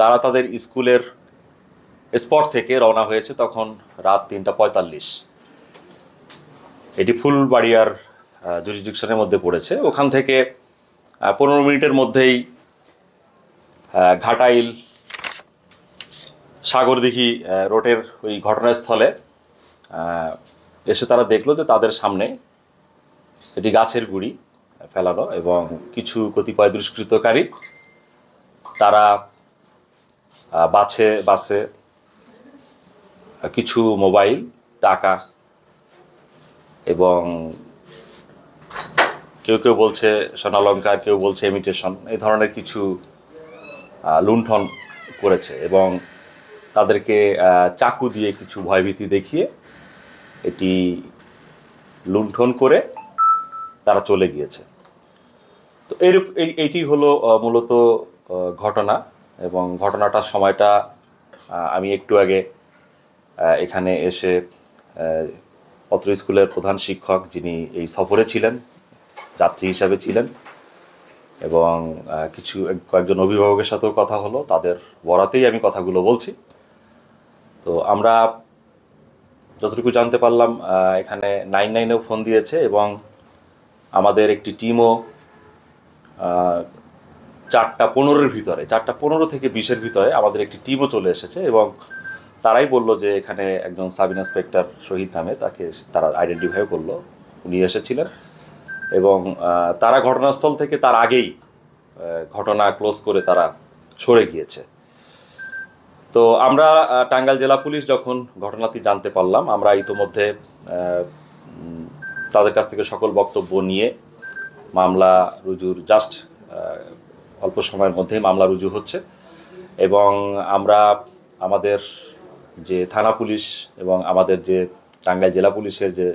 তারা তাদের স্কুলের স্পট থেকে রওনা হয়েছে তখন রাত 3:45। এটি ফুলবাড়িয়ার জুরিসডিকশনের মধ্যে পড়েছে। ওখান থেকে 15 মিনিটের মধ্যেই ঘাটাইল সাগরদিঘি রোডের ওই ঘটনাস্থলে এসে তারা দেখলো যে তাদের সামনে এটি গাছের গুঁড়ি ফেলানো এবং কিছু কতিপয় দুষ্কৃতকারী তারা বাসে কিছু মোবাইল, টাকা এবং কেউ কেউ বলছে স্বর্ণালঙ্কার, কেউ বলছে ইমিটেশন, এই ধরনের কিছু লুণ্ঠন করেছে এবং তাদেরকে চাকু দিয়ে কিছু ভয়ভীতি দেখিয়ে এটি লুণ্ঠন করে তারা চলে গিয়েছে। তো এইটি হলো মূলত ঘটনা এবং ঘটনাটার সময়টা আমি একটু আগে এখানে এসে অত্র স্কুলের প্রধান শিক্ষক যিনি এই সফরে ছিলেন, যাত্রী হিসাবে ছিলেন, এবং কয়েকজন অভিভাবকের সাথেও কথা হলো, তাদের বরাতেই আমি কথাগুলো বলছি। তো আমরা যতটুকু জানতে পারলাম এখানে 99-এও ফোন দিয়েছে এবং আমাদের একটি টিমও 4:15-এর ভিতরে, 4:15 থেকে 20-এর ভিতরে আমাদের একটি টিমও চলে এসেছে এবং তারাই বললো যে এখানে একজন সাব ইন্সপেক্টর শহীদ নামে, তারা আইডেন্টিফাই করলো, উনি এসেছিলেন এবং তারা ঘটনাস্থল থেকে তার আগেই ঘটনা ক্লোজ করে তারা সরে গিয়েছে। তো আমরা টাঙ্গাইল জেলা পুলিশ যখন ঘটনাটি জানতে পারলাম, আমরা ইতোমধ্যে তাদের কাছ থেকে সকল বক্তব্য নিয়ে মামলা রুজুর অল্প সময়ের মধ্যেই মামলা রুজু হচ্ছে এবং আমরা আমাদের যে থানা পুলিশ এবং আমাদের যে টাঙ্গাইল জেলা পুলিশের যে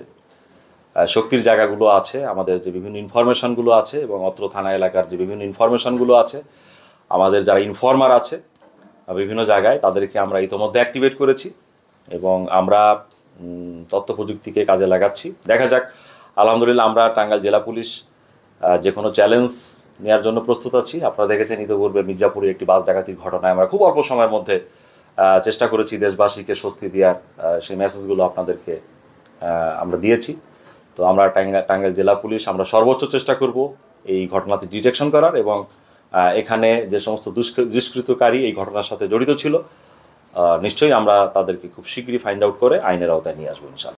শক্তির জায়গাগুলো আছে, আমাদের যে বিভিন্ন ইনফরমেশনগুলো আছে এবং অত্র থানা এলাকার যে বিভিন্ন ইনফরমেশনগুলো আছে, আমাদের যারা ইনফর্মার আছে বিভিন্ন জায়গায়, তাদেরকে আমরা ইতোমধ্যে অ্যাক্টিভেট করেছি এবং আমরা তথ্য প্রযুক্তিকে কাজে লাগাচ্ছি। দেখা যাক, আলহামদুলিল্লাহ আমরা টাঙ্গাইল জেলা পুলিশ যে কোনো চ্যালেঞ্জ নেওয়ার জন্য প্রস্তুত আছি। আপনারা দেখেছেন ইতিপূর্বে মির্জাপুরে একটি বাস ডাকাতির ঘটনায় আমরা খুব অল্প সময়ের মধ্যে চেষ্টা করেছি দেশবাসীকে স্বস্তি দেওয়ার, সেই মেসেজগুলো আপনাদেরকে আমরা দিয়েছি। তো আমরা টাঙ্গাইল জেলা পুলিশ আমরা সর্বোচ্চ চেষ্টা করব এই ঘটনাটি ডিটেকশন করার এবং এখানে যে সমস্ত দুষ্কৃতকারী এই ঘটনার সাথে জড়িত ছিল নিশ্চয়ই আমরা তাদেরকে খুব শীঘ্রই ফাইন্ড আউট করে আইনের আওতায় নিয়ে আসবো ইনশাআল্লাহ।